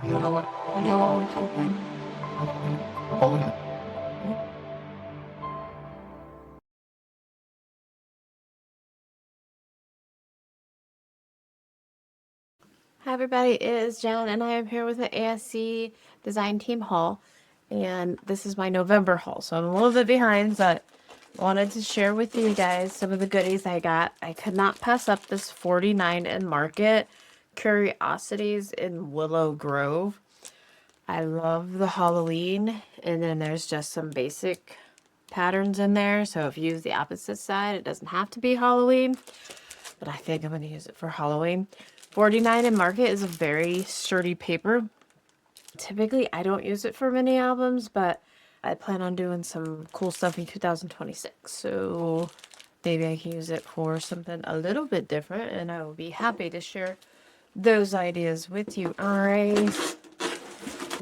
Hi everybody, it is Jen and I am here with the ASC design team haul, and this is my November haul, so I'm a little bit behind, but wanted to share with you guys some of the goodies I got. I could not pass up this 49 in Market Curiosities in Willow Grove. I love the Halloween, and then there's just some basic patterns in there, so if you use the opposite side, it doesn't have to be Halloween, but I think I'm going to use it for Halloween. 49 in Market is a very sturdy paper. Typically, I don't use it for mini albums, but I plan on doing some cool stuff in 2026. So maybe I can use it for something a little bit different, and I will be happy to share those ideas with you. All right.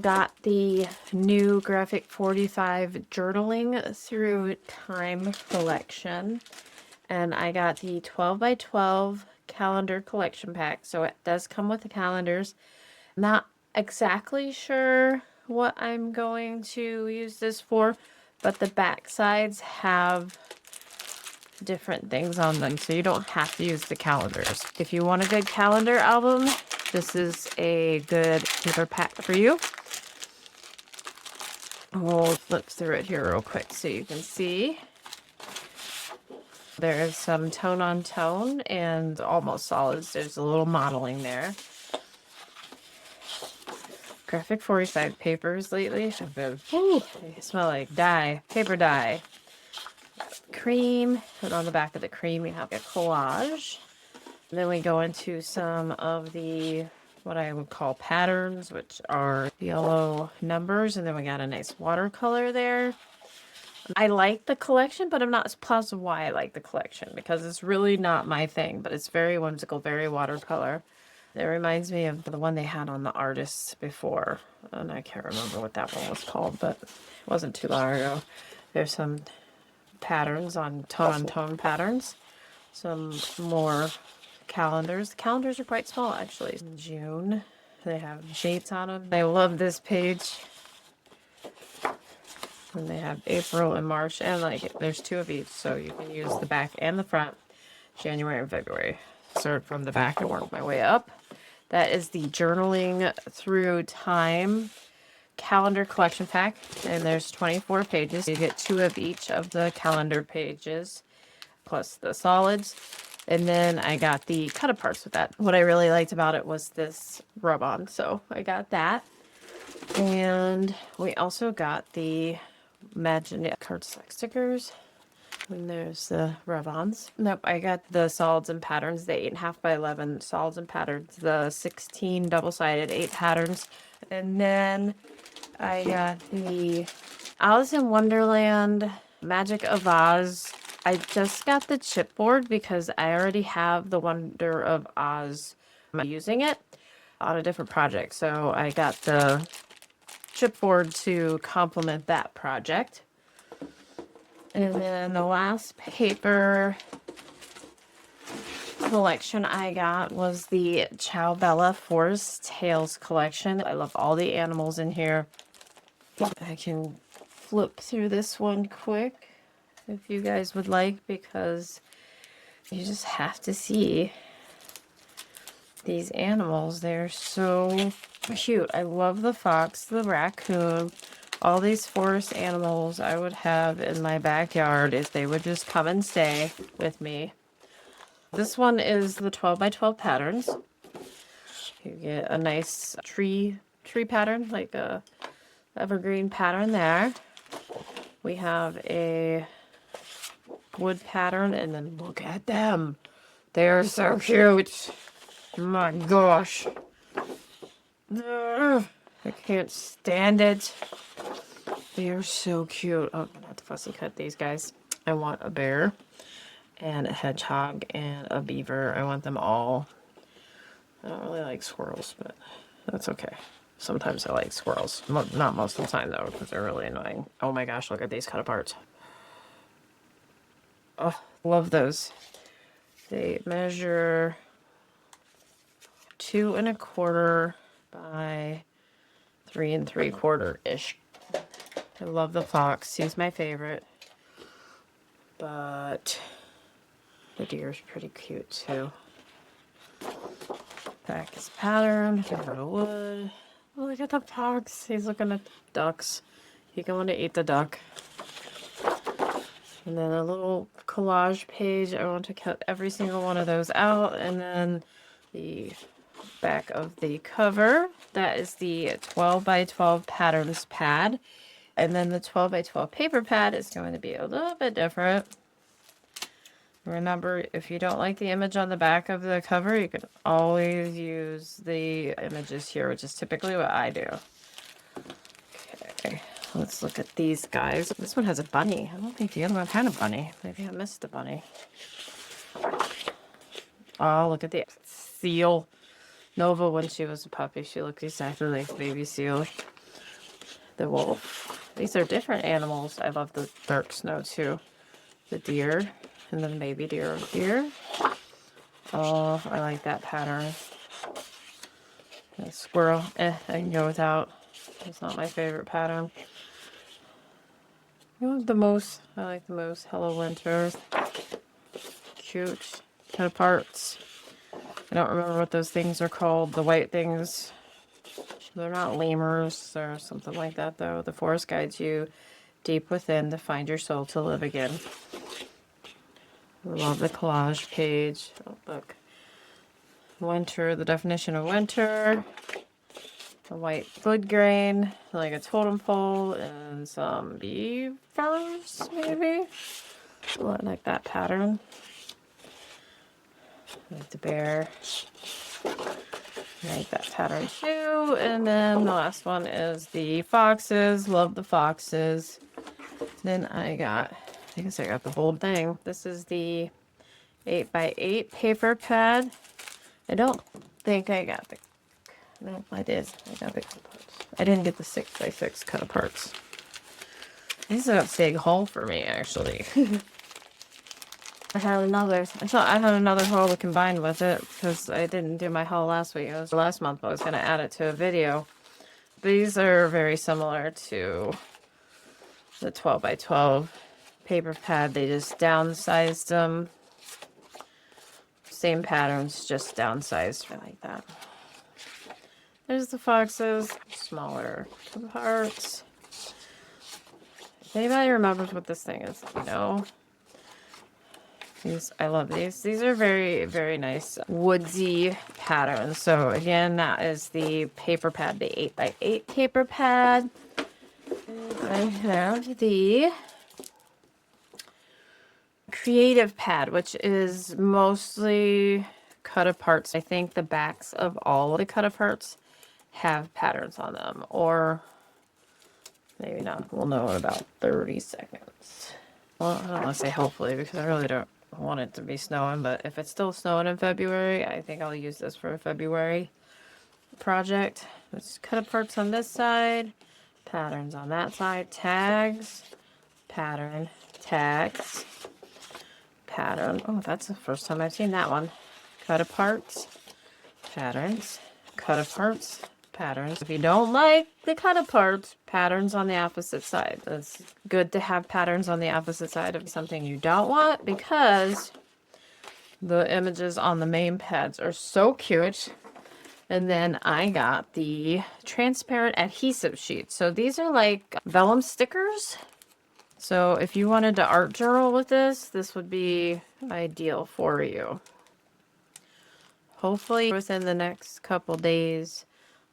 Got the new Graphic 45 Journaling Through Time collection. And I got the 12 by 12 calendar collection pack. So it does come with the calendars. Not exactly sure what I'm going to use this for, but the back sides have different things on them, so you don't have to use the calendars. If you want a good calendar album, this is a good paper pack for you. We'll flip through it here real quick so you can see. There is some tone on tone and almost solids. There's a little modeling there. Graphic 45 papers lately have been, they smell like dye, paper dye. Cream, and on the back of the cream we have a collage. And then we go into some of the, what I would call patterns, which are yellow numbers, and then we got a nice watercolor there. I like the collection, but I'm not positive why I like the collection, because it's really not my thing, but it's very whimsical, very watercolor. It reminds me of the one they had on the artists before, and I can't remember what that one was called, but it wasn't too long ago. There's some patterns on tone patterns, some more calendars. The calendars are quite small, actually. In June, they have dates on them. I love this page. And they have April and March, and like there's two of each, so you can use the back and the front, January and February. Start from the back and work my way up. That is the Journaling Through Time calendar collection pack, and there's 24 pages. You get 2 of each of the calendar pages, plus the solids. And then I got the cut aparts with that. What I really liked about it was this rub on, so I got that. And we also got the Imagine cardstock stickers. And there's the rub-ons. Nope, I got the solids and patterns, the 8.5 by 11 solids and patterns, the 16 double-sided 8 patterns. And then I got the Alice in Wonderland Magic of Oz. I just got the chipboard because I already have the Wonder of Oz. I'm using it on a different project, so I got the chipboard to complement that project. And then the last paper collection I got was the Ciao Bella Forest Tales collection. I love all the animals in here. I can flip through this one quick if you guys would like, because you just have to see these animals. They're so cute. I love the fox, the raccoon, all these forest animals I would have in my backyard if they would just come and stay with me. This one is the 12 by 12 patterns. You get a nice tree pattern, like a evergreen pattern there. We have a wood pattern, and then look at them. They are so cute. My gosh. I can't stand it. They are so cute. Oh, I'm gonna have to fussy cut these guys. I want a bear and a hedgehog and a beaver. I want them all. I don't really like squirrels, but that's okay. Sometimes I like squirrels. Not most of the time, though, because they're really annoying. Oh my gosh, look at these cut aparts. Oh, love those. They measure 2 1/4 by 3 3/4-ish. I love the fox. He's my favorite. But the deer's pretty cute too. Back is pattern. Give it a wood. Oh, look at the fox. He's looking at ducks. He going to eat the duck. And then a little collage page. I want to cut every single one of those out. And then the back of the cover. That is the 12 by 12 patterns pad. And then the 12 by 12 paper pad is going to be a little bit different. Remember, if you don't like the image on the back of the cover, you can always use the images here, which is typically what I do. Okay, let's look at these guys. This one has a bunny. I don't think the other one had a bunny. Maybe I missed the bunny. Oh, look at the seal. Nova, when she was a puppy, she looked exactly like baby seal. The wolf. These are different animals. I love the dark snow too. The deer. And then baby deer over here. Oh, I like that pattern. The squirrel, I can go without. It's not my favorite pattern. You know the moose? I like the moose. Hello Winter. Cute. Cut aparts. I don't remember what those things are called. The white things. They're not lemurs or something like that though. The forest guides you deep within to find your soul to live again. I love the collage page. Oh, look. Winter, the definition of winter. A white wood grain, like a totem pole, and some beavers, maybe? Oh, I like that pattern. I like the bear. I like that pattern too. And then the last one is the foxes. Love the foxes. Then I guess I got the whole thing. This is the 8 by 8 paper pad. I don't think I got the... No, I did. I got the cut parts. I didn't get the 6 by 6 cut parts. This is a big haul for me, actually. I thought I had another haul to combine with it because I didn't do my haul last week. It was last month, but I was going to add it to a video. These are very similar to the 12 by 12 paper pad. They just downsized them. Same patterns, just downsized. I like that. There's the foxes, smaller parts. If anybody remembers what this thing is, you know. I love these. These are very, very nice woodsy patterns. So again, that is the paper pad, the 8 by 8 paper pad. And I have the creative pad, which is mostly cut aparts. I think the backs of all of the cut aparts have patterns on them, or maybe not. We'll know in about 30 seconds. Well, I don't want to say hopefully because I really don't want it to be snowing, but if it's still snowing in February, I think I'll use this for a February project. Let's cut aparts on this side, patterns on that side, tags, pattern, tags, pattern. Oh, that's the first time I've seen that one. Cut aparts, patterns, cut aparts, patterns. If you don't like the cut aparts, patterns on the opposite side. It's good to have patterns on the opposite side of something you don't want because the images on the main pads are so cute. And then I got the transparent adhesive sheets. So these are like vellum stickers. So if you wanted to art journal with this, this would be ideal for you. Hopefully within the next couple days,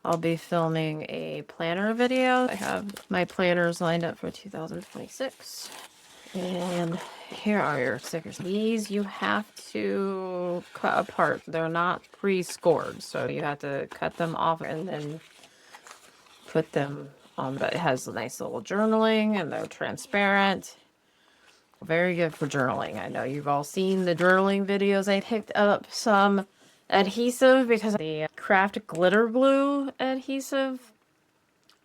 I'll be filming a planner video. I have my planners lined up for 2026. And here are your stickers. These you have to cut apart. They're not pre-scored, so you have to cut them off and then put them on. But it has a nice little journaling and they're transparent. Very good for journaling. I know you've all seen the journaling videos. I picked up some adhesive because the craft glitter glue adhesive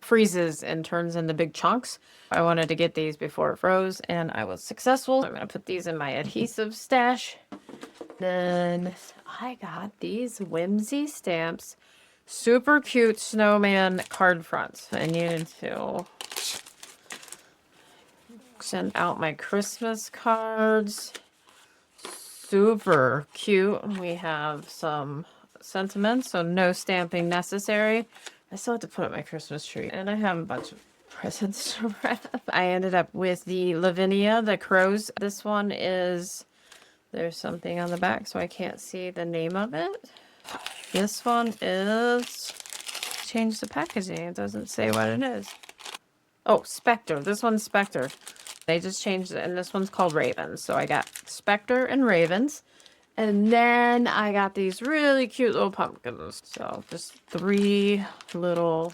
freezes and turns into big chunks. I wanted to get these before it froze and I was successful. I'm going to put these in my adhesive stash. Then I got these Whimsy stamps super cute snowman card fronts. I needed to send out my Christmas cards. Super cute. We have some sentiments, so no stamping necessary. I still have to put up my Christmas tree, and I have a bunch of presents to wrap. I ended up with the Lavinia, the crows. This one is, there's something on the back, so I can't see the name of it. This one is, change the packaging. It doesn't say what it is. Oh, Spectre. This one's Spectre. They just changed it, and this one's called Ravens. So I got Spectre and Ravens. And then I got these really cute little pumpkins. So just 3 little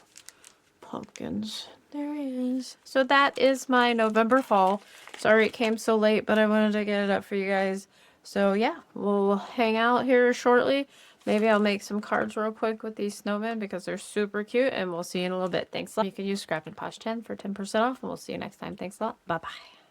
pumpkins. There he is. So that is my November haul. Sorry it came so late, but I wanted to get it up for you guys. So yeah, we'll hang out here shortly. Maybe I'll make some cards real quick with these snowmen because they're super cute, and we'll see you in a little bit. Thanks a lot. You can use Scrap and Posh 10 for 10% off, and we'll see you next time. Thanks a lot. Bye-bye.